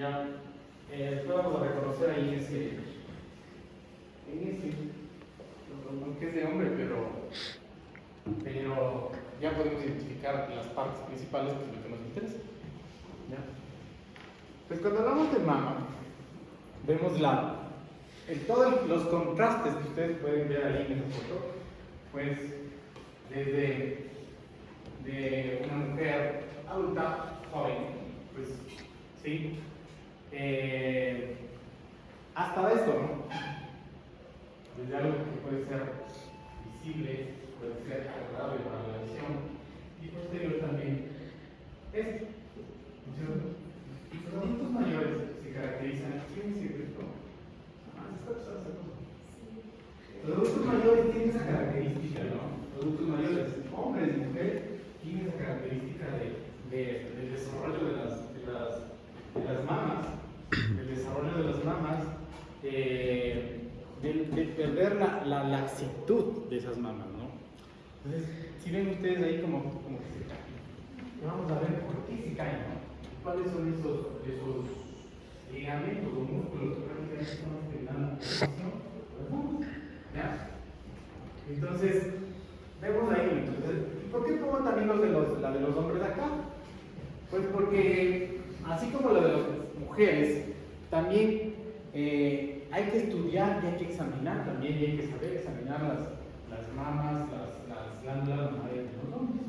Ya, vamos a reconocer ahí aunque es de hombre, pero ya podemos identificar las partes principales, que es lo que nos interesa. ¿Ya? Pues cuando hablamos de mama, vemos todos los contrastes que ustedes pueden ver ahí en esta foto, pues desde de una mujer adulta, joven, pues sí, hasta esto, ¿no? Desde algo que puede ser visible, puede ser agradable para la visión, y posterior también esto. Los adultos mayores se caracterizan, ¿quién sirve esto? Los adultos mayores tienen esa característica, ¿no? Los adultos mayores, hombres y mujeres, tienen esa característica del desarrollo de las mamas, el desarrollo de las mamas, de perder la laxitud de esas mamas, ¿no? Entonces, si ven ustedes ahí como que se caen, vamos a ver por qué se caen, ¿no? ¿Cuáles son esos ligamentos o músculos que prácticamente estamos generando la ¿ya? Entonces, vemos ahí, ¿por qué pongo también la de los hombres acá? Pues porque, así como la de las mujeres, también hay que estudiar y hay que examinar también, y hay que saber examinar las mamas, las glándulas mamarias de los hombres.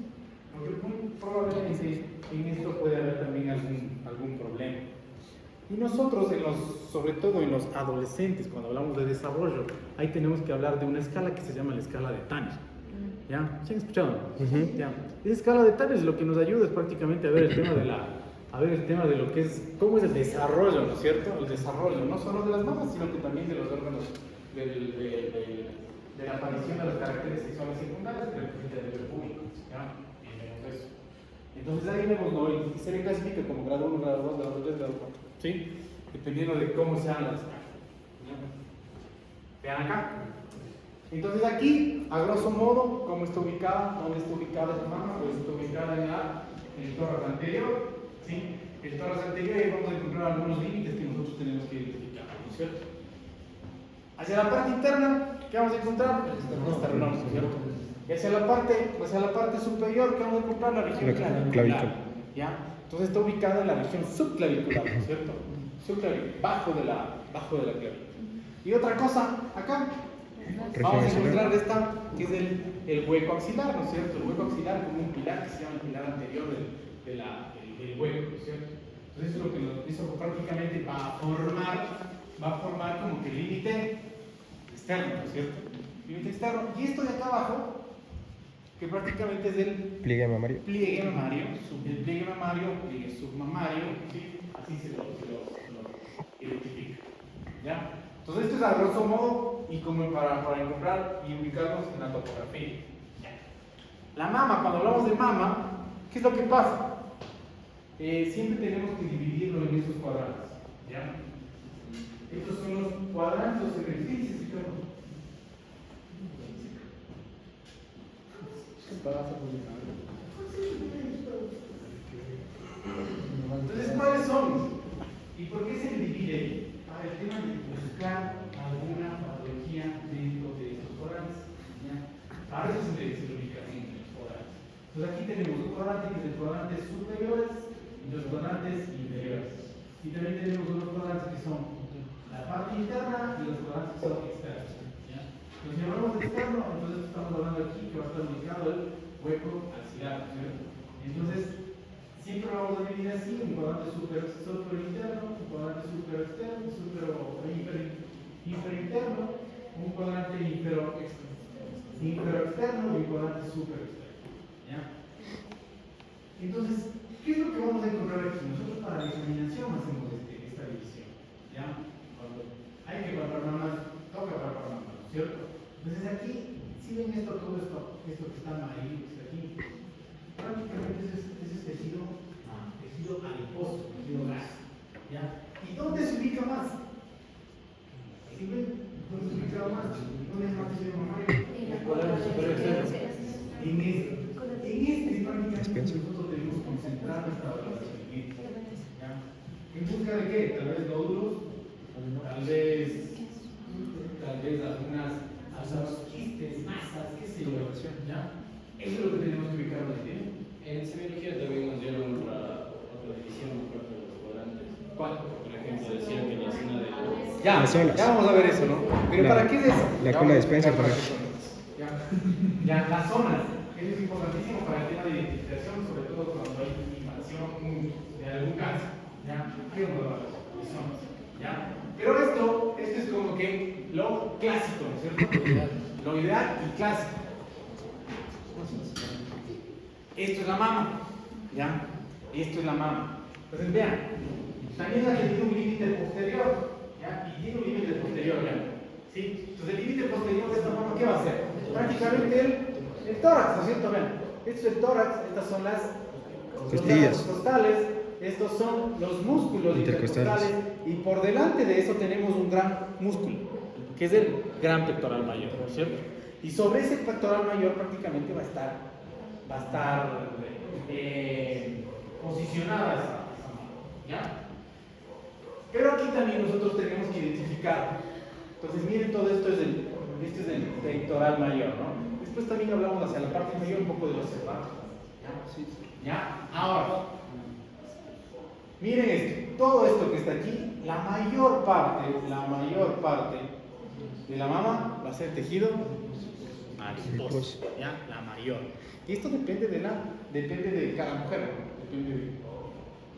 Porque muy probablemente en esto puede haber también algún problema. Y nosotros, sobre todo en los adolescentes, cuando hablamos de desarrollo, ahí tenemos que hablar de una escala que se llama la escala de Tanner. ¿Ya? ¿Sí han escuchado? ¿Ya? Esa escala de Tanner es lo que nos ayuda es prácticamente a ver el tema de lo que es, cómo es el desarrollo, ¿no es cierto? El desarrollo, no solo de las mamas, sino que también de los órganos, de la aparición de los caracteres sexuales secundarios que representa el nivel público. ¿Ya? Y vemos eso. Entonces ahí vemos, ¿no? Y se le clasifica como grado 1, grado 2, grado 3, grado 4. ¿Sí? Dependiendo de cómo sean las. Vean acá. Entonces aquí, a grosso modo, ¿cómo está ubicada? ¿Dónde está ubicada esa mama? Pues está ubicada en el tórax anterior. ¿Sí? El tórax anterior, y vamos a encontrar algunos límites que nosotros tenemos que identificar, ¿no es cierto? Hacia la parte interna, ¿qué vamos a encontrar? El esternón, ¿no es cierto? Y hacia la parte superior, ¿qué vamos a encontrar? La región clavicular. ¿Ya? Entonces está ubicada en la región subclavicular, ¿no es cierto? Subclavicular, bajo de la clavícula. Y otra cosa, acá vamos a encontrar esta, que es el hueco axilar, ¿no es cierto? El hueco axilar como un pilar que se llama el pilar anterior del hueco, ¿no es cierto? Entonces eso prácticamente va a formar como que el límite externo, ¿no es cierto? Límite externo. Y esto de acá abajo, que prácticamente es el pliegue mamario. El pliegue mamario, pliegue submamario, ¿sí? Así se lo identifica. ¿Ya? Entonces esto es a grosso modo y como para encontrar y ubicarnos en la topografía. La mama, cuando hablamos de mama, ¿qué es lo que pasa? Siempre tenemos que dividirlo en estos cuadrantes. ¿Ya? Estos son los cuadrantes o ejercicios, entonces, ¿cuáles son? ¿Y por qué se divide ahí? Para el tema de buscar alguna patología dentro de estos cuadrantes. Para eso se le ubica en los cuadrantes. Entonces aquí tenemos un cuadrante que es el cuadrante superiores y los cuadrantes inferiores. Y también tenemos unos cuadrantes que son la parte interna y los cuadrantes que son externos. Entonces, si hablamos de externo, entonces estamos hablando aquí que va a estar ubicado el hueco axilar, ¿cierto? Entonces, siempre vamos a dividir así: un cuadrante super interno, un cuadrante super externo, inferinterno, un cuadrante infero externo y un cuadrante super externo. ¿Ya? Entonces, ¿qué es lo que vamos a encontrar aquí? Nosotros para la examinación hacemos esta división. ¿Ya? Cuando hay que palpar mamas, toca palpar mamas, ¿no es cierto? Entonces aquí, si ven todo esto que está amarillo, que está aquí, prácticamente es tejido adiposo, tejido graso. ¿Ya? ¿Y dónde se ubica más? ¿Sí ven? ¿Dónde se ubica más? ¿Dónde es más tejido mamario? En el cuadrante superior externo. En prácticamente nosotros debemos concentrar nuestra valoración. ¿Ya? ¿En busca de qué? Tal vez nódulos, tal vez algunos quistes, masas, qué sé yo. ¿Ya? Eso es lo que tenemos que ubicar hoy en día. En semiología también nos dieron otra división por parte de los cuadrantes. ¿Cuál? Por ejemplo, decían que la zona de Ya, Las olas. ya vamos a ver eso, ¿no? Pero ¿para qué es eso? La Ya cola de vamos a Spencer explicar para también. qué son. Ya, las zonas. Eso es importantísimo para el tema de identificación, sobre todo cuando hay invasión de algún cáncer. ¿Ya? Aquí vamos a hablar de zonas. ¿Ya? Pero esto es como que lo clásico, ¿no es cierto? Lo ideal y clásico. Esto es la mama. ¿Ya? Esto es la mama. Entonces vean, también la que tiene un límite posterior. ¿Ya? Y tiene un límite posterior, ¿ya? ¿Sí? Entonces el límite posterior de esta mama, ¿qué va a hacer? Prácticamente el tórax, ¿no es cierto? Vean, esto es el tórax, estas son las costillas costales, estos son los músculos intercostales y por delante de eso tenemos un gran músculo, que es el gran pectoral mayor, ¿no es cierto? Y sobre ese pectoral mayor prácticamente va a estar posicionada esa mama, ¿ya? Pero aquí también nosotros tenemos que identificar. Entonces, miren, todo esto es este es el pectoral mayor, ¿no? Después también hablamos hacia la parte inferior un poco de los cervados. ¿Ya? Ahora, miren esto. Todo esto que está aquí, la mayor parte de la mama va a ser tejido adiposo. ¿Ya? La mayor. Y esto depende de cada mujer, ¿no? Depende de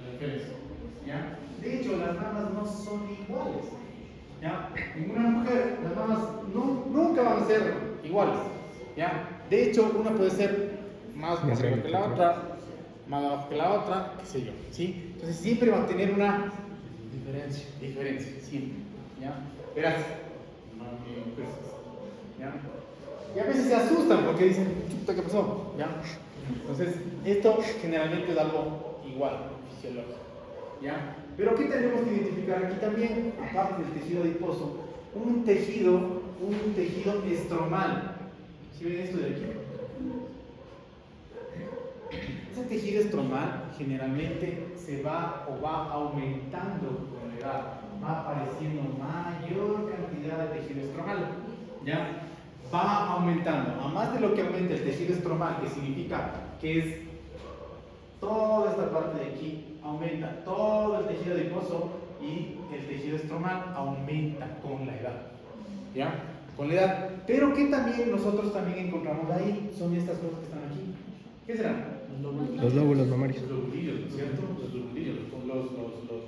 la diferencia. ¿Ya? De hecho, las mamas no son iguales. ¿Ya? En una mujer, las mamas nunca van a ser iguales. ¿Ya? De hecho, una puede ser más arriba que la otra, más abajo que la otra, qué sé yo. ¿Sí? Entonces siempre va a tener una diferencia, siempre. ¿Ya? Verás. ¿Ya? Y a veces se asustan porque dicen, ¿qué pasó? ¿Ya? Entonces, esto generalmente es algo igual, fisiológico. ¿Ya? Pero ¿qué tenemos que identificar aquí también? Aparte del tejido adiposo, un tejido estromal. ¿Sí ven esto de aquí? Ese tejido estromal generalmente va aumentando con la edad. Va apareciendo mayor cantidad de tejido estromal. ¿Ya? Va aumentando. A más de lo que aumenta el tejido estromal, que significa que es toda esta parte de aquí, aumenta todo el tejido adiposo y el tejido estromal aumenta con la edad. ¿Ya? Con la edad. Pero que también nosotros también encontramos ahí, son estas cosas que están aquí. ¿Qué serán? Los lóbulos mamarios. Los lobulillos, ¿no es cierto? Los lobulillos,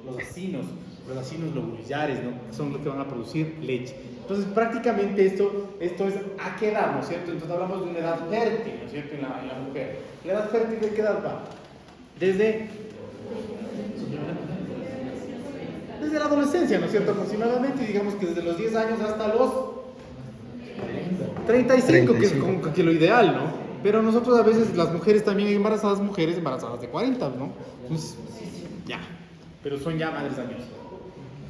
los acinos lobularios, ¿no? Son los que van a producir leche. Entonces, prácticamente esto es a qué edad, ¿no es cierto? Entonces hablamos de una edad fértil, ¿no es cierto? En la mujer. ¿La edad fértil de qué edad va? Desde la adolescencia, ¿no es cierto? Aproximadamente, digamos que desde los 10 años hasta los 35, que es como que lo ideal, ¿no? Pero nosotros a veces, las mujeres también hay mujeres embarazadas de 40, ¿no? Entonces, ya, pero son ya madres años.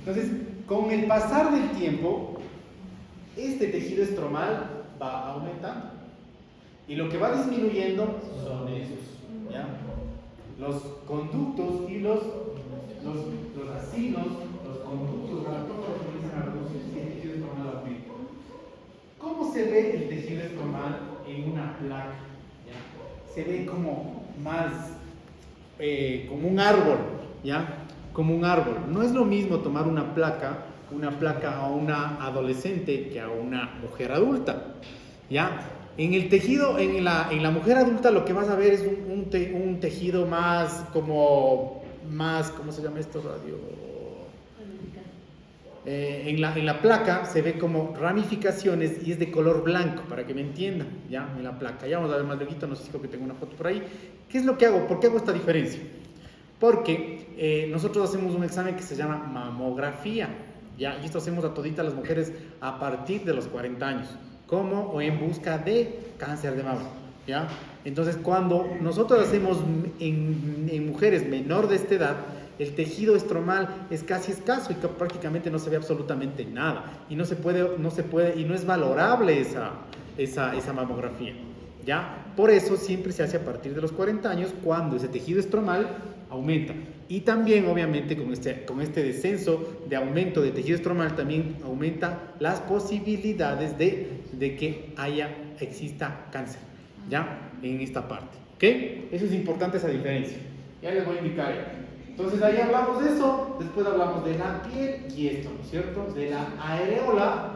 Entonces, con el pasar del tiempo, este tejido estromal va aumentando. Y lo que va disminuyendo son esos, ¿ya? Los conductos y los acinos, los conductos, todo lo que dicen a reducir el tejido estromal aumenta. ¿Cómo se ve el tejido estromal en una placa? ¿Ya? Se ve como más, como un árbol, ¿ya? Como un árbol. No es lo mismo tomar una placa a una adolescente que a una mujer adulta, ¿ya? En el tejido, en la mujer adulta lo que vas a ver es un tejido más, ¿cómo se llama esto? En la placa se ve como ramificaciones y es de color blanco, para que me entiendan, ¿ya? En la placa. Ya vamos a ver más luego, no sé si creo que tengo una foto por ahí. ¿Qué es lo que hago? ¿Por qué hago esta diferencia? Porque nosotros hacemos un examen que se llama mamografía, ¿ya? Y esto hacemos a toditas las mujeres a partir de los 40 años. Como o en busca de cáncer de mama, ¿ya? Entonces, cuando nosotros hacemos en mujeres menor de esta edad, el tejido estromal es casi escaso y que prácticamente no se ve absolutamente nada y no se puede y no es valorable esa mamografía, ¿ya? Por eso siempre se hace a partir de los 40 años cuando ese tejido estromal aumenta. Y también, obviamente, con este descenso de aumento de tejido estromal, también aumenta las posibilidades de que exista cáncer, ¿ya? En esta parte, ¿ok? Eso es importante, esa diferencia. Ya les voy a indicar. Entonces, ahí hablamos de eso, después hablamos de la piel y esto, ¿no es cierto? De la areola,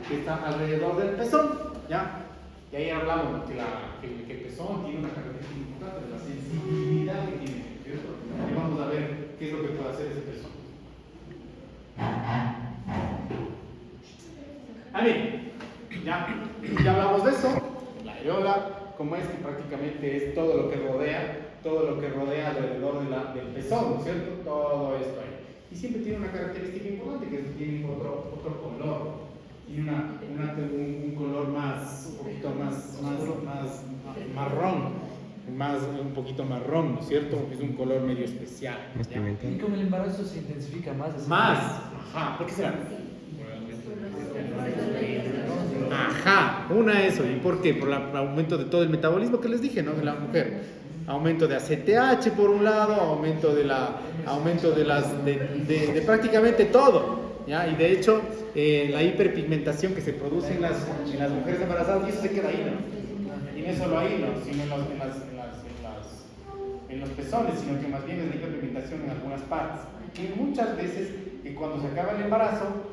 que está alrededor del pezón, ¿ya? Y ahí hablamos de que el pezón tiene una característica importante, de la sensibilidad que tiene, ¿cierto? Y vamos a ver qué es lo que puede hacer ese pezón. Ya hablamos de eso. La areola, como es que prácticamente es todo lo que rodea alrededor del pezón, ¿no es cierto? Todo esto ahí. Y siempre tiene una característica importante, que tiene otro color. Tiene un color un poquito más marrón, un poquito marrón, ¿no es cierto? Es un color medio especial. Y con el embarazo se intensifica más. Ajá, ¿por qué será? Ajá, eso. ¿Y por qué? Por el aumento de todo el metabolismo que les dije, ¿no? De la mujer. Aumento de ACTH por un lado, aumento de prácticamente todo. ¿Ya? Y de hecho, la hiperpigmentación que se produce en las mujeres embarazadas, y eso se queda ahí, ¿no? Y no es solo ahí, ¿no? Sino en los pezones, sino que más bien es la hiperpigmentación en algunas partes. Y muchas veces, que cuando se acaba el embarazo,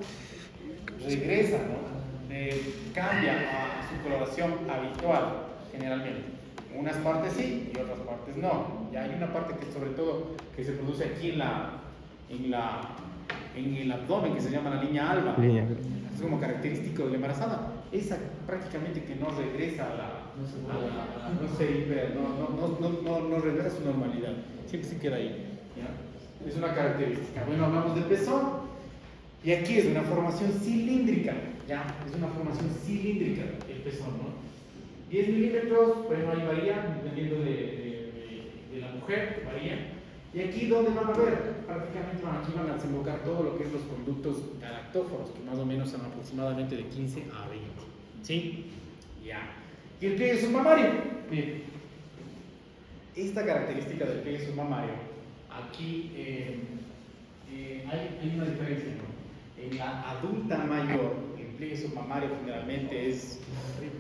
regresa, ¿no? Cambia a su coloración habitual, generalmente. Unas partes sí y otras partes no. Ya hay una parte que sobre todo que se produce aquí en el abdomen, que se llama la línea alba. Es como característico de la embarazada. Esa prácticamente que no regresa no regresa a su normalidad. Siempre se queda ahí, ¿ya? Es una característica. Bueno, hablamos del pezón. Y aquí es una formación cilíndrica, ¿ya? Es una formación cilíndrica el pezón, ¿no? 10 milímetros, bueno, ahí varía, dependiendo de la mujer, varía. Y aquí, ¿dónde van a ver? Prácticamente aquí van a desembocar todo lo que es los conductos galactóforos, que más o menos son aproximadamente de 15 a 20, ¿sí? Ya. ¿Y el pliegue submamario? Bien. Esta característica del pliegue submamario, aquí hay una diferencia, ¿no? En la adulta mayor, el pliegue submamario generalmente es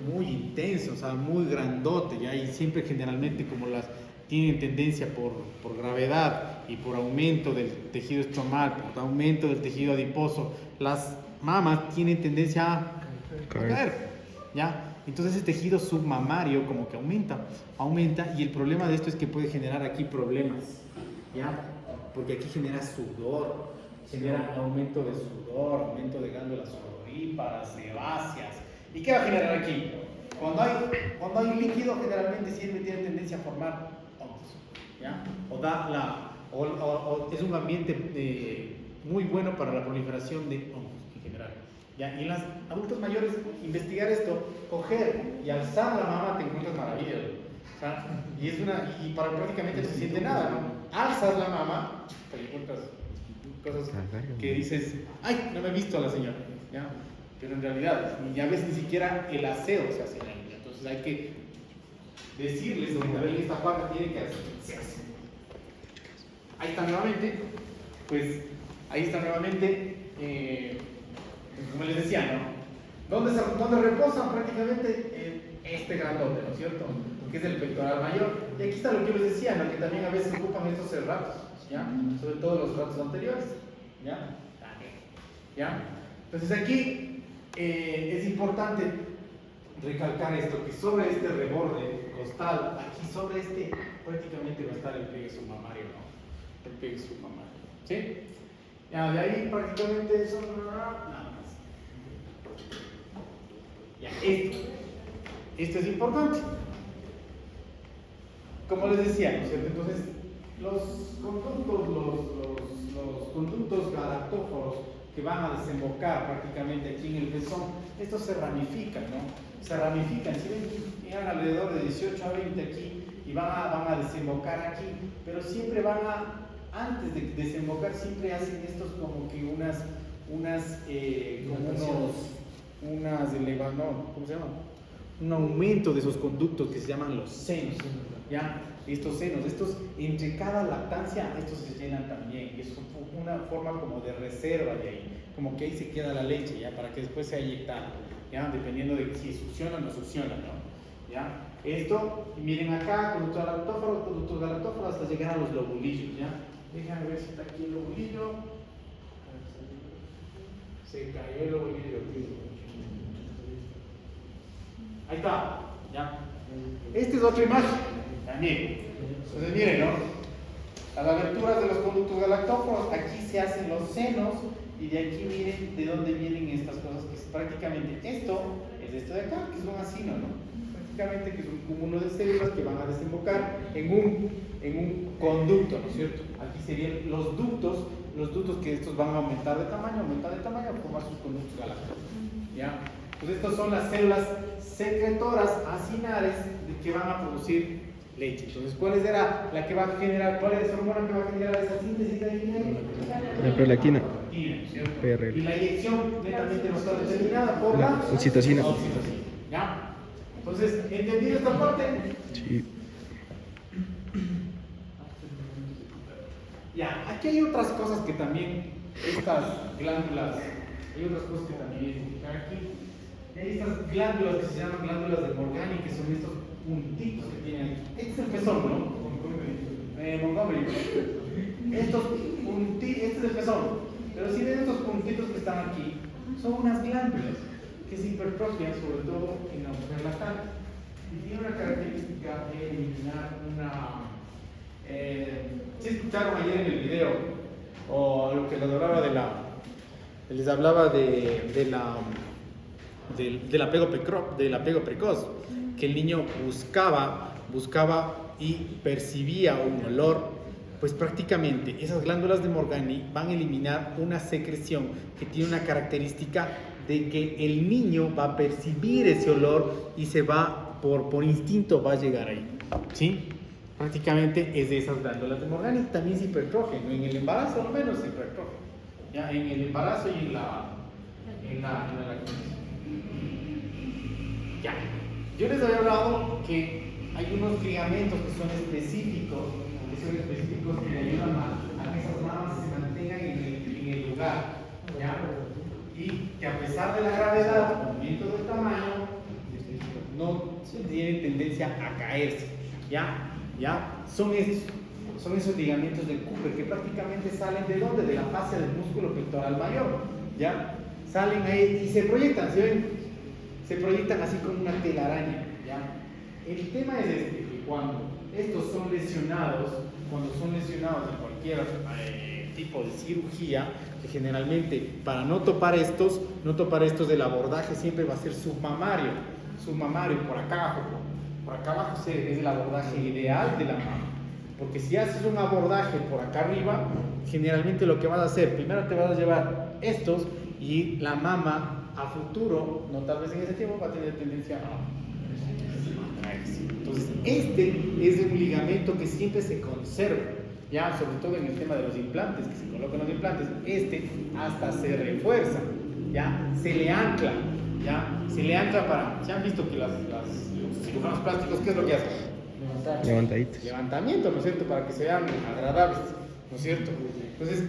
muy intenso, o sea, muy grandote, ¿ya? Y siempre generalmente como tienen tendencia por gravedad y por aumento del tejido estromal, por aumento del tejido adiposo, las mamas tienen tendencia a caer, ¿ya? Entonces ese tejido submamario como que aumenta, y el problema de esto es que puede generar aquí problemas, ¿ya? Porque aquí genera sudor, genera aumento de sudor, aumento de glándulas sudoríparas, sebáceas. ¿Y qué va a generar aquí? Cuando hay líquido, generalmente siempre tiene tendencia a formar hongos, ¿ya? O es un ambiente muy bueno para la proliferación de hongos en general, ¿ya? Y en los adultos mayores, investigar esto, coger y alzar la mama, te encuentras maravillas, ¿sabes? Y para prácticamente no se siente nada, ¿no? Alzas la mama, te encuentras cosas que dices, ay, no me he visto a la señora, ¿ya? Pero en realidad, ya ves, ni siquiera el aseo se hace ahí. Entonces hay que decirles que también esta parte tiene que hacerse. Ahí está nuevamente, como les decía, ¿no? ¿Dónde reposan prácticamente este grandote, ¿no es cierto? Que es el pectoral mayor. Y aquí está lo que les decía, ¿no? Que también a veces ocupan estos serratos, ¿ya? Sobre todo los ratos anteriores, ¿ya? ¿Ya? Entonces aquí es importante recalcar esto, que sobre este reborde costal, aquí sobre prácticamente va a estar el pliegue submamario, ¿no? El pliegue submamario, ¿sí? Ya, de ahí prácticamente eso, nada más. Ya, esto es importante. Como les decía, ¿no es cierto? Entonces, los conductos galactóforos que van a desembocar prácticamente aquí en el pezón, estos se ramifican, ¿no? Se ramifican, si ven, llegan alrededor de 18 a 20 aquí y van a desembocar aquí, pero siempre antes de desembocar, siempre hacen estos como que ¿cómo se llama? un aumento de esos conductos que se llaman los senos, ¿ya? Estos senos, entre cada lactancia, estos se llenan también, y es una forma como de reserva de ahí, como que ahí se queda la leche, ¿ya? Para que después sea inyectada, ¿ya? Dependiendo de si succiona o no succiona, ¿no? ¿Ya? Esto, y miren acá, conducto galactóforo hasta llegar a los lobulillos, ¿ya? Déjame ver si está aquí el lobulillo. Se cayó el lobulillo. Ahí está, ¿ya? Esta es otra imagen, también. Entonces miren, ¿no? Las aberturas de los conductos galactóforos, aquí se hacen los senos, y de aquí miren de dónde vienen estas cosas, que es prácticamente esto es esto de acá, que es un acino, ¿no? Prácticamente que es un cúmulo de células que van a desembocar en un conducto, ¿no es cierto? Aquí serían los ductos que estos van a aumentar de tamaño, a formar sus conductos galactóforos, ¿ya? Pues estas son las células secretoras acinares que van a producir leche. Entonces, ¿cuál será la que va a generar, cuál es la hormona que va a generar esa síntesis de adivinen? La prolactina. ¿Cierto? PRL. Y la inyección netamente no está determinada por la oxitocina. ¿Ya? Entonces, ¿entendido esta parte? Sí. Ya, aquí hay otras cosas que también, estas glándulas, hay otras cosas que también identificar aquí. Hay estas glándulas que se llaman glándulas de Morgani, que son estos puntitos que tienen aquí. Este es el pezón, ¿no? Montgomery. Este es el pezón. Pero si ven estos puntitos que están aquí, son unas glándulas que se hipertrofian, sobre todo en la mujer lactante. Y tiene una característica de eliminar una... si escucharon ayer en el video, o lo que les hablaba del apego precoz, que el niño buscaba y percibía un olor, pues prácticamente esas glándulas de Morgani van a eliminar una secreción que tiene una característica de que el niño va a percibir ese olor y se va, por instinto va a llegar ahí, ¿sí? Prácticamente es de esas glándulas de Morgani, también se hipertrofian, en el embarazo al menos se hipertrofian, ¿ya? En el embarazo y en la lactancia. Ya, yo les había hablado que hay unos ligamentos que son específicos que le ayudan a que esas mamas se mantengan en el lugar, ¿ya? Y que a pesar de la gravedad, aumento del tamaño, no tienen tendencia a caerse, ¿ya? Son esos ligamentos del Cooper que prácticamente salen ¿de dónde? De la fascia del músculo pectoral mayor, ¿ya? Salen ahí y se proyectan, ¿sí ven? Se proyectan así como una telaraña, ¿ya? El tema es que cuando estos son lesionados, en cualquier tipo de cirugía, que generalmente para no topar estos del abordaje siempre va a ser submamario por acá abajo es el abordaje ideal de la mama, porque si haces un abordaje por acá arriba, generalmente lo que vas a hacer, primero te vas a llevar estos y la mama a futuro, no tal vez en ese tiempo, va a tener tendencia a traerse. Entonces, este es un ligamento que siempre se conserva, ya, sobre todo en el tema de los implantes, que se colocan los implantes, hasta se refuerza, ya, se le ancla para, ¿se han visto que los cirujanos plásticos, qué es lo que hacen? Levantaditos. Levantamiento, ¿no es cierto? Para que se vean agradables, ¿no es cierto? Entonces,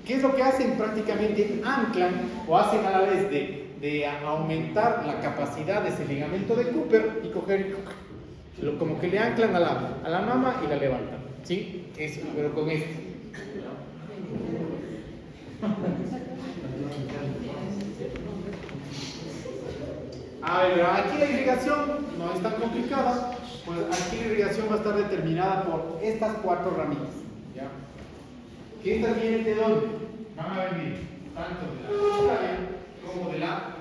¿qué es lo que hacen? Prácticamente anclan o hacen a la vez de aumentar la capacidad de ese ligamento de Cooper y coger, como que le anclan a la mama y la levantan, ¿sí? Eso, pero con este. A ver, aquí la irrigación no es tan complicada, pues aquí la irrigación va a estar determinada por estas 4 ramitas, ¿ya? ¿Que estas vienen de dónde? Van a venir tanto de la subclavia como de la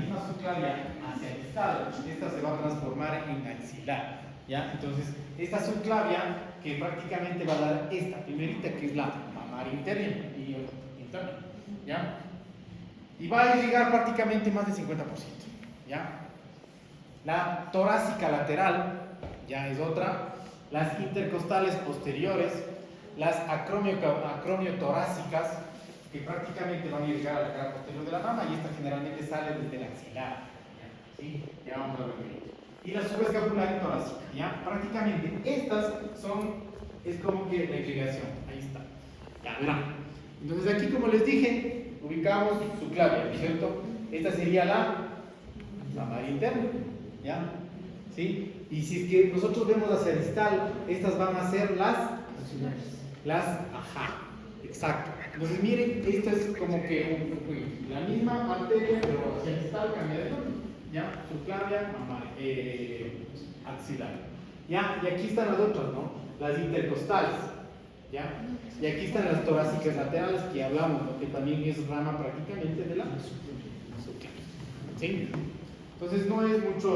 misma subclavia hacia el estado. Esta se va a transformar en axilar, ¿ya? Entonces, esta subclavia que prácticamente va a dar esta primerita que es la mamaria interna y interna, ¿ya? Y va a irrigar prácticamente más del 50%, ¿ya? La torácica lateral ya es otra, las intercostales posteriores, las acromiotorácicas que prácticamente van a irrigar a la cara posterior de la mama y esta generalmente sale desde el axilar, ¿ya? ¿sí? Ya vamos a ver. Y la subescapular y torácica, ¿ya? Prácticamente estas es como que la inclinación, ahí está. Ya verán. Entonces aquí, como les dije, ubicamos su clavia, ¿cierto? Esta sería la mamaria interna, ¿ya? ¿Sí? Y si es que nosotros vemos hacia distal, estas van a ser ajá, exacto. Entonces miren, esto es como que la misma arteria, pero hacia distal cambia de tono, ¿ya? Subclavia, axilar, ¿ya? Y aquí están las otras, ¿no? Las intercostales, ¿ya? Y aquí están las torácicas laterales que hablamos, ¿no? Que también es rama prácticamente de la subclavia, ¿sí? Entonces no es mucha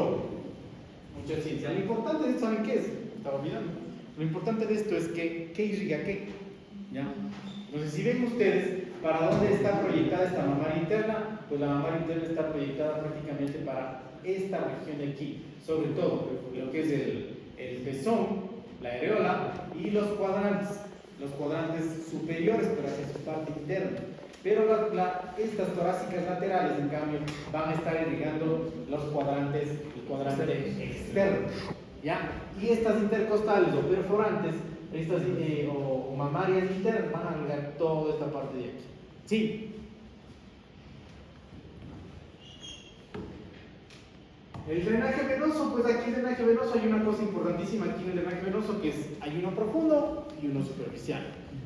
ciencia. Lo importante de esto, ¿saben qué es? Estaba olvidando. Lo importante de esto es que, ¿qué irriga qué? ¿Ya? Entonces, si ven ustedes para dónde está proyectada esta mamaria interna, pues la mamaria interna está proyectada prácticamente para esta región de aquí, sobre todo lo que es el pezón, la areola y los cuadrantes superiores, pero hacia su parte interna. Pero estas torácicas laterales, en cambio, van a estar irrigando el cuadrante externo, ¿ya? Y estas intercostales o perforantes, estas o mamarias internas, van a irrigar toda esta parte de aquí. ¿Sí? El drenaje venoso, pues aquí en el drenaje venoso hay una cosa importantísima aquí en el drenaje venoso, que es, hay uno profundo y uno superficial.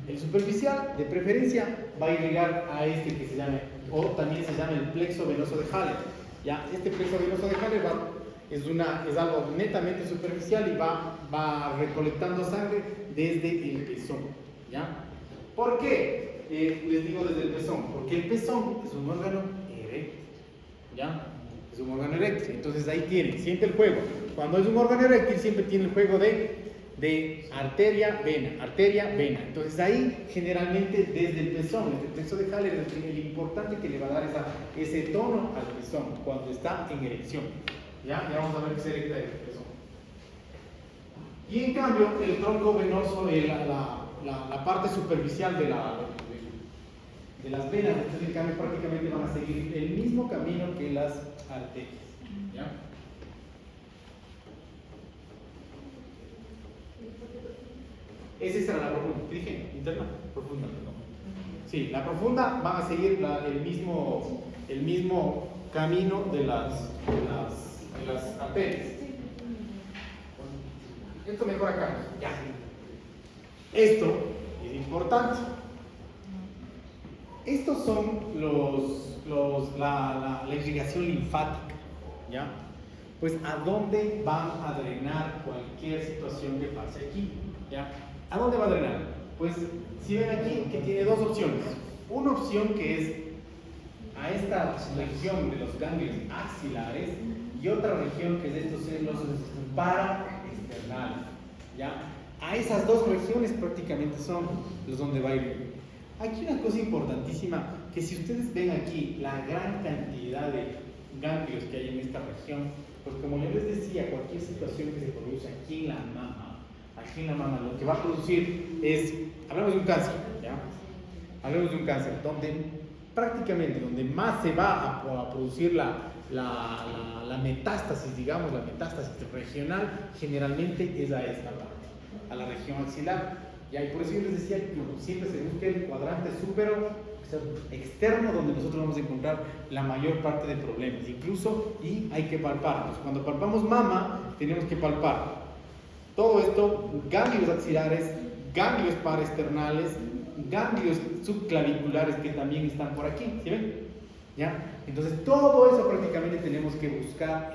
El superficial, de preferencia, va a irrigar a este que se llama, o también se llama el plexo venoso de Haller. ¿Ya? Este plexo venoso de Haller es algo netamente superficial y va recolectando sangre desde el pezón. ¿Ya? ¿Por qué? Les digo desde el pezón, porque el pezón es un órgano eréctil. ¿Ya? Es un órgano eréctil, entonces ahí siente el juego. Cuando es un órgano eréctil siempre tiene el juego de arteria, vena. Entonces ahí generalmente desde el pezón, el plexo de Haller es el importante que le va a dar ese tono al pezón cuando está en erección. Ya vamos a ver que se erecta el pezón. Y en cambio el tronco venoso, la parte superficial de las venas, entonces en cambio prácticamente van a seguir el mismo camino que las arterias. ¿Ya? Esa será la profunda. ¿Qué dije? Interna, profunda, perdón. Sí, la profunda van a seguir el mismo camino de las arterias. Esto mejor acá. Ya. Esto es importante. Estos son la irrigación linfática, ¿ya? Pues a dónde van a drenar cualquier situación que pase aquí, ¿ya? ¿A dónde va a drenar? Pues si ven aquí que tiene dos opciones. Una opción que es a esta región de los ganglios axilares y otra región que es de estos senos paraesternales, ¿ya? A esas dos regiones prácticamente son los donde va a ir. Aquí una cosa importantísima, que si ustedes ven aquí la gran cantidad de ganglios que hay en esta región, pues como yo les decía, cualquier situación que se produce aquí en la mama, lo que va a producir es, hablamos de un cáncer, ¿ya? Hablamos de un cáncer, donde más se va a producir la metástasis, digamos, la metástasis regional, generalmente es a esta parte, a la región axilar. ¿Ya? Y por eso yo les decía que siempre se busca el cuadrante súpero externo, donde nosotros vamos a encontrar la mayor parte de problemas, y hay que palparlos. Cuando palpamos mama, tenemos que palpar todo esto: ganglios axilares, ganglios paraesternales, ganglios subclaviculares que también están por aquí, ¿sí ven? ¿Ya? Entonces todo eso prácticamente tenemos que buscar,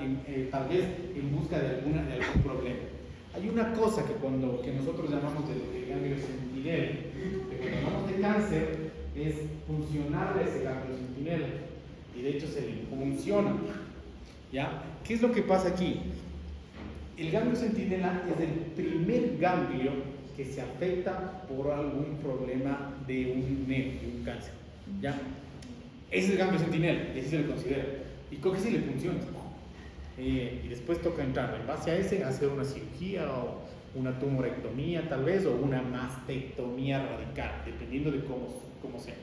tal vez en busca de algún problema. Hay una cosa que nosotros llamamos de ganglio centinela, que cuando hablamos de cáncer es funcionarle ese ganglio centinela, y de hecho se le funciona. ¿Ya? ¿Qué es lo que pasa aquí? El ganglio centinela es el primer ganglio que se afecta por algún problema de un nervio, de un cáncer. ¿Ya? Ese es el ganglio centinela, ese se le considera. ¿Y con qué se le funciona? Y después toca entrar en base a ese, hacer una cirugía o una tumorectomía tal vez, o una mastectomía radical, dependiendo de cómo sea.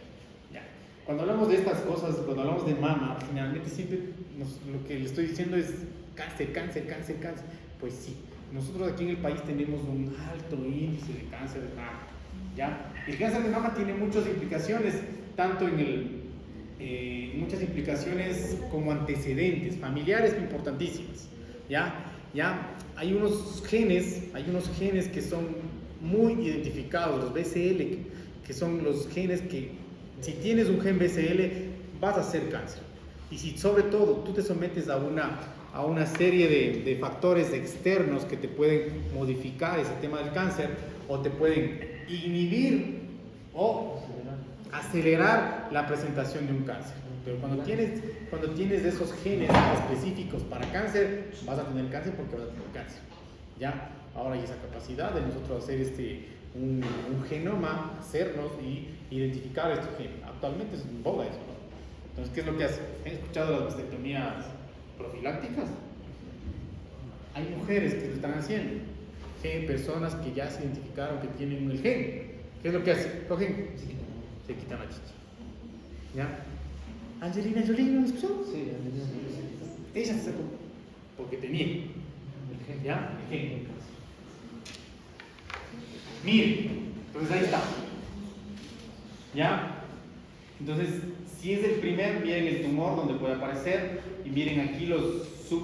¿Ya? cuando hablamos de estas cosas, cuando hablamos de mama, generalmente siempre lo que le estoy diciendo es cáncer, cáncer, cáncer, cáncer. Pues sí, nosotros aquí en el país tenemos un alto índice de cáncer de mama, ¿ya? El cáncer de mama tiene muchas implicaciones, tanto muchas implicaciones como antecedentes familiares importantísimas, ¿ya? Hay unos genes que son muy identificados, los BCL, que son los genes que si tienes un gen BCL vas a hacer cáncer. Y si sobre todo tú te sometes a una serie de factores externos que te pueden modificar ese tema del cáncer o te pueden inhibir o acelerar la presentación de un cáncer. Pero cuando tienes esos genes específicos para cáncer, vas a tener cáncer porque vas a tener cáncer, ¿ya? Ahora hay esa capacidad de nosotros hacer un genoma, hacernos y identificar este gen. Actualmente es en boga eso, ¿no? Entonces, ¿qué es lo que hace? ¿Han escuchado las mastectomías profilácticas? Hay mujeres que lo están haciendo. Hay personas que ya se identificaron que tienen el gen. ¿Qué es lo que hace? Cogen, se quitan la chicha, ¿ya? Angelina Jolie, ¿no escuchó? Sí, Ella se sacó porque tenía, ¿ya? El gen. Miren, entonces ahí está, ¿ya? Entonces, si es el primer, miren el tumor donde puede aparecer y miren aquí los los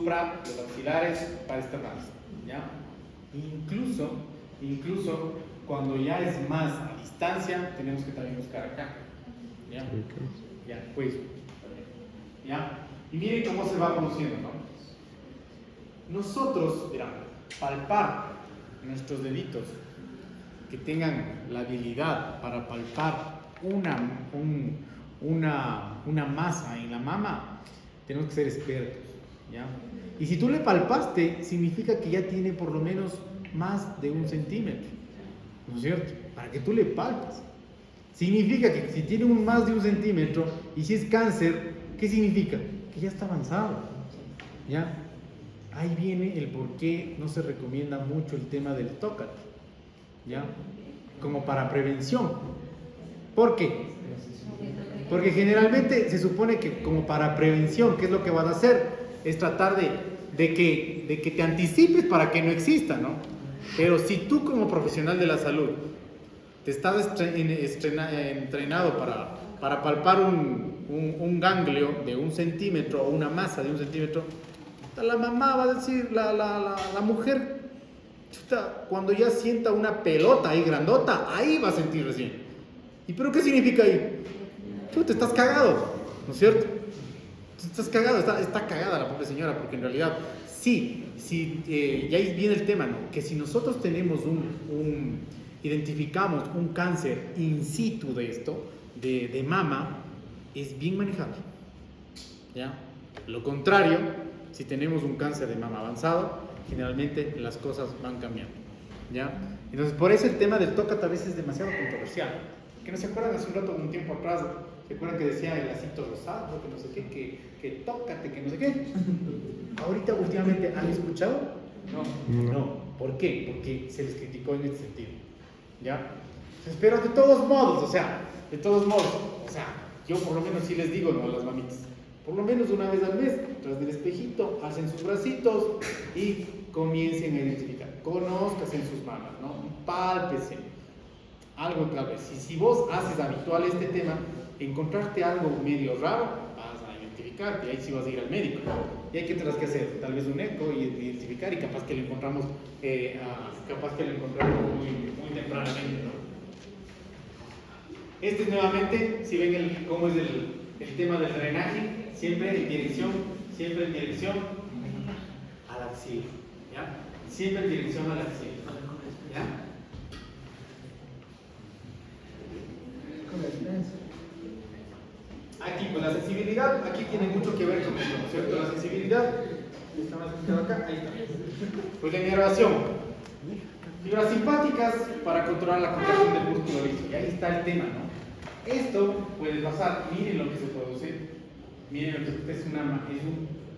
axilares para externales, ¿ya? Incluso cuando ya es más a distancia, tenemos que también buscar acá, ¿ya? Ya, pues, ¿ya? Y miren cómo se va conociendo, ¿no? Nosotros, verán, palpar nuestros deditos que tengan la habilidad para palpar una masa en la mama, tenemos que ser expertos, ¿ya? Y si tú le palpaste, significa que ya tiene por lo menos más de 1 centímetro, ¿no es cierto? Para que tú le palpes. Significa que si tiene más de 1 centímetro y si es cáncer, ¿qué significa? Que ya está avanzado, ¿ya? Ahí viene el por qué no se recomienda mucho el tema del tócate, ¿ya? Como para prevención. ¿Por qué? Porque generalmente se supone que como para prevención, ¿qué es lo que van a hacer? Es tratar de que te anticipes para que no exista, ¿no? Pero si tú como profesional de la salud te estás entrenado para palpar un ganglio de 1 centímetro o una masa de 1 centímetro, la mamá va a decir, la mujer, chuta, cuando ya sienta una pelota ahí grandota, ahí va a sentir recién. ¿Y pero qué significa ahí? Tú te estás cagado, ¿no es cierto? Estás cagado, está cagada la pobre señora, porque en realidad sí, y ahí viene el tema, ¿no? Que si nosotros tenemos identificamos un cáncer in situ de esto, de mama, es bien manejable, ¿ya? Lo contrario, si tenemos un cáncer de mama avanzado, generalmente las cosas van cambiando, ¿ya? Entonces, por eso el tema del tócate a veces es demasiado controversial. Que no se acuerdan hace un rato, un tiempo atrás, ¿se acuerdan que decía el lacito rosado, que no sé qué, que tócate, que no sé qué? Ahorita, últimamente, ¿han escuchado? No. ¿Por qué? Porque se les criticó en este sentido, ¿ya? Pero de todos modos, o sea, yo por lo menos sí les digo, ¿no? A las mamitas, por lo menos una vez al mes, tras del espejito, hacen sus bracitos y comiencen a identificar, conózcanse en sus manos, ¿no? Pálpese. Algo clave, si vos haces habitual este tema, encontrarte algo medio raro, vas a identificarte, y ahí sí vas a ir al médico. Y hay que tener que hacer tal vez un eco y identificar, y capaz que lo encontramos, muy tempranamente, ¿no? Este es nuevamente, si ven cómo es el tema del drenaje, siempre en dirección a la axila, ¿ya? Siempre en dirección a la axila, ¿ya? Aquí, pues la sensibilidad, aquí tiene mucho que ver con esto, ¿no es cierto? La sensibilidad, ¿estamos acá? Ahí está. Pues la inervación. Fibras simpáticas para controlar la contracción del músculo liso. Y ahí está el tema, ¿no? Esto puede pasar, miren lo que se produce. Miren lo que es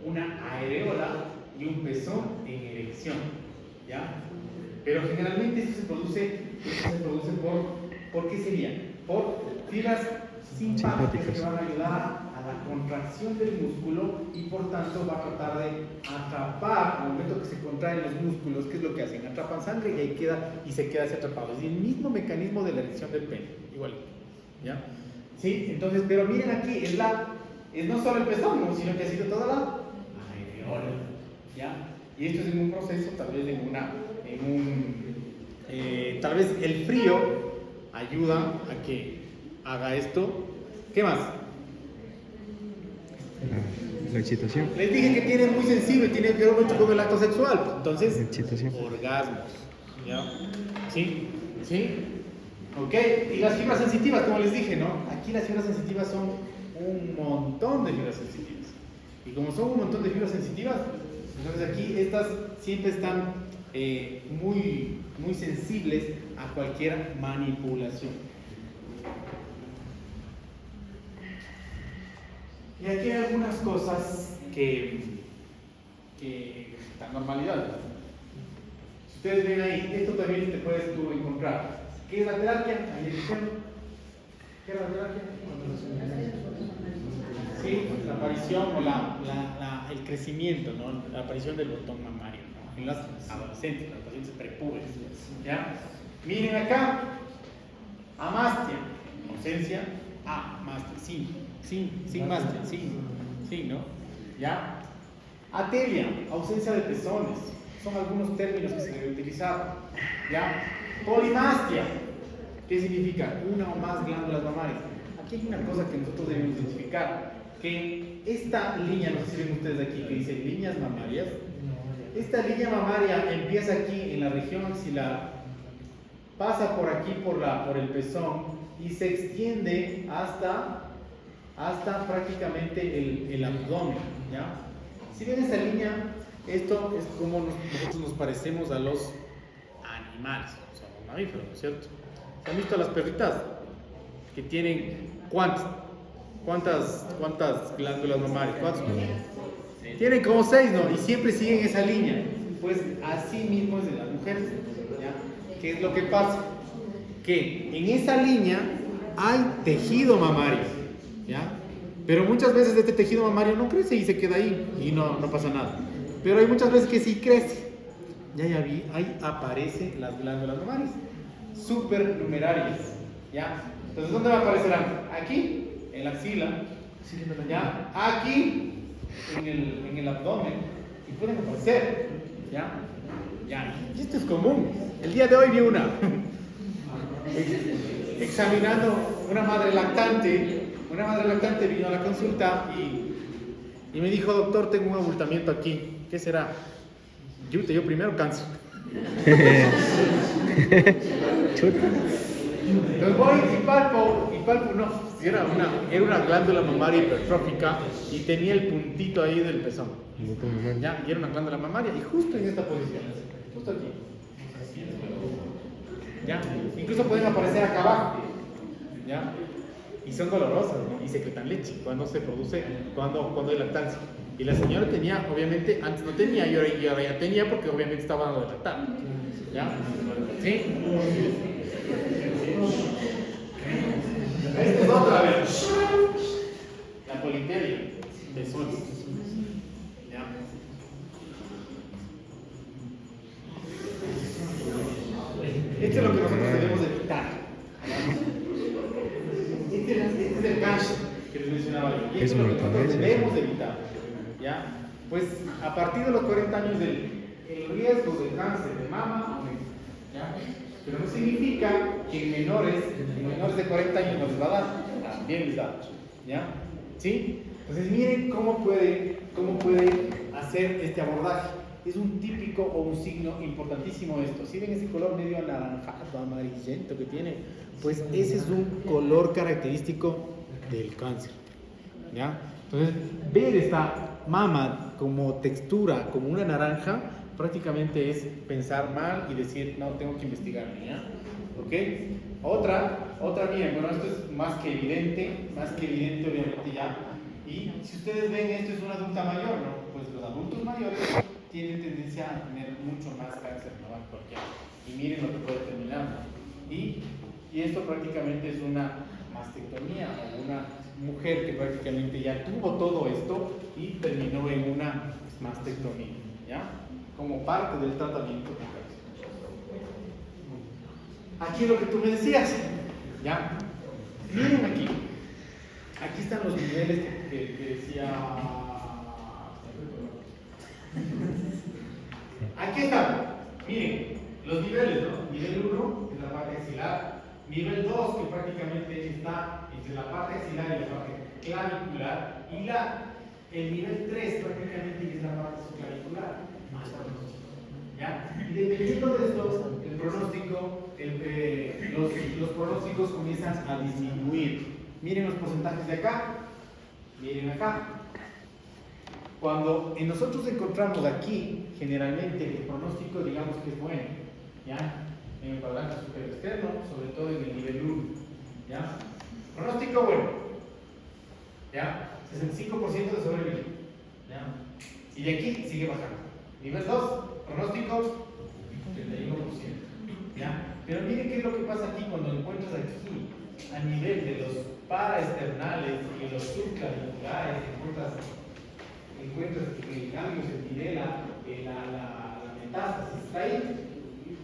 una areola y un pezón en erección, ¿ya? Pero generalmente eso se produce ¿por qué sería? Por fibras simpáticas que van a ayudar a la contracción del músculo y por tanto va a tratar de atrapar, al momento que se contraen los músculos, ¿qué es lo que hacen? Atrapan sangre y ahí queda, y se queda así atrapado. Es el mismo mecanismo de la erección del pene, igual, ¿ya? Sí, entonces, pero miren aquí, es no solo el pezón, ¿no? Sino que ha sido toda la areola, ¿ya? Y esto es en un proceso, tal vez tal vez el frío ayuda a que haga esto. ¿Qué más? La excitación. Les dije que tiene muy sensible, tiene que ver mucho con el acto sexual. Entonces, Excitación. orgasmos. ¿Ya? ¿Sí? ¿Sí? ¿Ok? Y las fibras sensitivas, como les dije, ¿no? Aquí las fibras sensitivas son un montón de fibras sensitivas. Y como son un montón de fibras sensitivas, entonces aquí estas siempre están muy, muy sensibles a cualquier manipulación. Y aquí hay algunas cosas que están normalidad. Si ustedes ven ahí, esto también te puedes tú encontrar. ¿Qué es la terapia? Ahí dijeron. ¿Qué es la terapia? Sí, la aparición o el crecimiento, ¿no? La aparición del botón mamario, ¿no? En los adolescentes, los pacientes prepúberes. ¿Ya? Miren acá, amastia, ausencia, mastia, sin mastia, sí, ¿no? ¿Ya? Atelia, ausencia de pezones, son algunos términos que se deben utilizar. ¿Ya? Polimastia, ¿qué significa? Una o más glándulas mamarias. Aquí hay una cosa que nosotros debemos identificar, que esta línea, no sé si ven ustedes aquí, que dice líneas mamarias, esta línea mamaria empieza aquí en la región axilar, pasa por aquí por el pezón y se extiende hasta prácticamente el abdomen, ¿ya? Si ven esa línea, esto es como nosotros nos parecemos a los animales, somos mamíferos, ¿no es cierto? ¿Se han visto a las perritas? Que tienen, ¿cuántas glándulas mamarias? ¿Cuántas? Tienen como 6, ¿no? Y siempre siguen esa línea. Pues así mismo es de las mujeres, ¿ya? ¿Qué es lo que pasa? Que en esa línea hay tejido mamario, ¿ya? Pero muchas veces este tejido mamario no crece y se queda ahí y no pasa nada. Pero hay muchas veces que sí crece. Ahí aparecen las glándulas mamarias supernumerarias, ¿ya? Entonces, ¿dónde va a aparecer algo? Aquí, en la axila, ¿ya? Aquí, en el abdomen, y pueden aparecer, ¿ya? Y esto es común. El día de hoy vi una examinando una madre lactante vino a la consulta y me dijo: doctor, tengo un abultamiento aquí, ¿qué será? Yo primero cáncer. Entonces voy y palpo, no, era una glándula mamaria hipertrófica y tenía el puntito ahí del pezón. ¿Ya? Y era una glándula mamaria y justo en esta posición, justo aquí. ¿Ya? Incluso pueden aparecer acá abajo, ¿ya? Y son dolorosas, ¿no? Y secretan leche cuando se produce, cuando hay lactancia. Y la señora tenía, obviamente, antes no tenía y ahora ya tenía porque obviamente estaba dando de lactar. ¿Ya? ¿Sí? Esta es otra vez. La politeria de sueño. ¿Ya? Esto es lo que nosotros debemos evitar. Este es el cáncer que les mencionaba yo. Y esto es lo que nosotros debemos evitar. ¿Ya? Pues a partir de los 40 años el riesgo de cáncer de mama aumenta. ¿Ya? Pero no significa que en menores de 40 años no les va a dar, también les da. ¿Ya? ¿Sí? Entonces miren cómo puede hacer este abordaje. Es un típico o un signo importantísimo esto. Si ven ese color medio anaranjado, amarillento que tiene, pues ese es un color característico del cáncer. ¿Ya? Entonces, ver esta mama como textura, como una naranja, prácticamente es pensar mal y decir: no, tengo que investigar, ¿ya? ¿Ok? Otra bien, bueno, esto es más que evidente obviamente ya. Y si ustedes ven, esto es una adulta mayor, ¿no? Pues los adultos mayores tienen tendencia a tener mucho más cáncer, ¿no? Y miren lo que puede terminar, ¿no? Y esto prácticamente es una mastectomía, o una mujer que prácticamente ya tuvo todo esto y terminó en una mastectomía, ¿ya? Como parte del tratamiento. Aquí es lo que tú me decías, ¿ya? Miren aquí. Aquí están los niveles que decía. Aquí están. Miren, los niveles, ¿no? Nivel 1 es la parte axilar. Nivel 2, que prácticamente está entre la parte axilar y la parte clavicular. Y el nivel 3 prácticamente es la parte subclavicular. ¿Ya? Y dependiendo de esto, el pronóstico, los pronósticos comienzan a disminuir. Miren los porcentajes de acá, miren acá. Cuando nosotros encontramos aquí, generalmente el pronóstico, digamos que es bueno, ¿ya? En el cuadrante superior externo, sobre todo en el nivel 1, ¿ya? Pronóstico bueno, ¿ya? 65% de sobrevida, ¿ya? Y de aquí sigue bajando. Nivel 2, pronóstico 31%, ¿ya? Pero miren qué es lo que pasa aquí cuando encuentras aquí, a nivel de los paraesternales y los subclaviculares, encuentras el cambio centinela, la metástasis está ahí.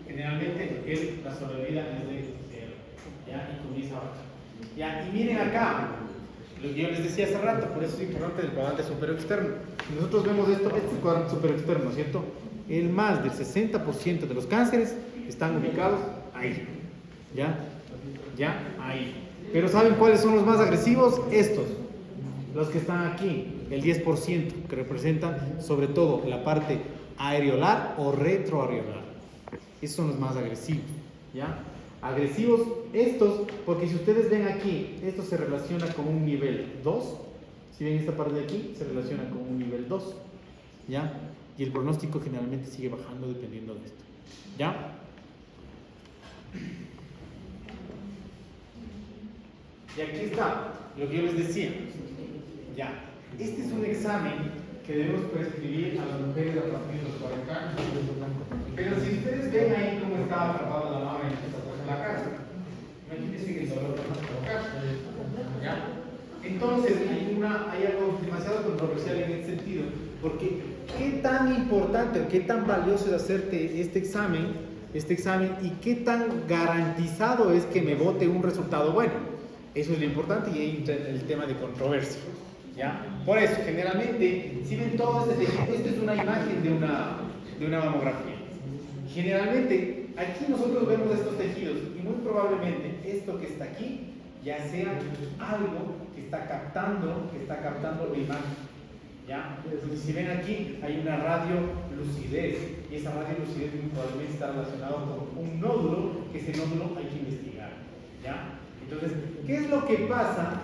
Generalmente la sobrevida es de 0, ¿ya? Y comienza a bajar, ¿ya? Y miren acá, lo que yo les decía hace rato, por eso es importante el cuadrante superior externo. Nosotros vemos esto, este es el cuadrante superior externo, ¿cierto? El más del 60% de los cánceres están ubicados ahí, ¿ya? ¿Ya? Ahí. Pero ¿saben cuáles son los más agresivos? Estos, los que están aquí, el 10%, que representan sobre todo la parte areolar o retroareolar. Esos son los más agresivos, ¿ya? Agresivos estos, porque si ustedes ven aquí, esto se relaciona con un nivel 2. Si ven esta parte de aquí, se relaciona con un nivel 2, ¿ya? Y el pronóstico generalmente sigue bajando dependiendo de esto, ¿ya? Y aquí está lo que yo les decía, ¿ya? Este es un examen que debemos prescribir a las mujeres a partir de los 40 años. Pero si ustedes ven ahí cómo estaba atrapada la mama en la casa, imagínense el dolor para provocar, ¿ya? Entonces hay algo demasiado controversial en este sentido, porque qué tan importante, qué tan valioso es hacerte este examen y qué tan garantizado es que me bote un resultado bueno. Eso es lo importante y ahí entra el tema de controversia, ¿ya? Por eso, generalmente, si ven todo este tejido, esta es una imagen de una mamografía. Generalmente, aquí nosotros vemos estos tejidos y muy probablemente esto que está aquí ya sea algo que está captando la imagen, ¿ya? Entonces, si ven aquí, hay una radiolucidez y esa radiolucidez muy probablemente está relacionada con un nódulo, que ese nódulo hay que investigar, ¿ya? Entonces, ¿qué es lo que pasa?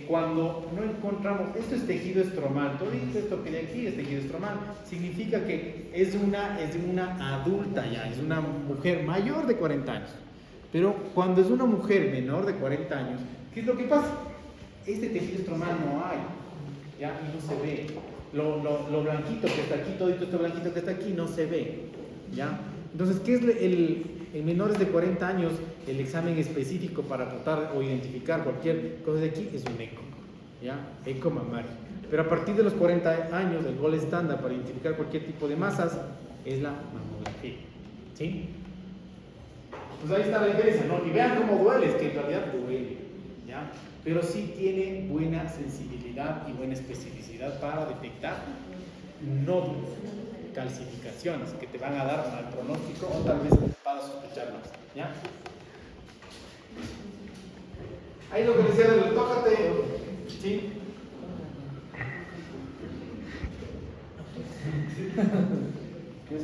Cuando no encontramos, esto es tejido estromal, todo esto que de aquí es tejido estromal, significa que es una adulta ya, es una mujer mayor de 40 años. Pero cuando es una mujer menor de 40 años, ¿qué es lo que pasa? Este tejido estromal no hay, ya, y no se ve. Lo blanquito que está aquí, todo esto blanquito que está aquí, no se ve, ya. Entonces, ¿qué es en menores de 40 años, el examen específico para tratar o identificar cualquier cosa de aquí es un eco, ¿ya? Eco mamario. Pero a partir de los 40 años, el gol estándar para identificar cualquier tipo de masas es la mamografía, ¿sí? Pues ahí está la diferencia, ¿no? Y vean cómo duele, es que en realidad duele, ¿ya? Pero sí tiene buena sensibilidad y buena especificidad para detectar nódulos, calcificaciones que te van a dar mal pronóstico o tal vez para sospechar más, ¿ya? Ahí lo que decía del tócate, ¿sí?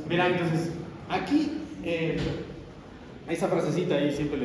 Verán, entonces, aquí, esa frasecita ahí siempre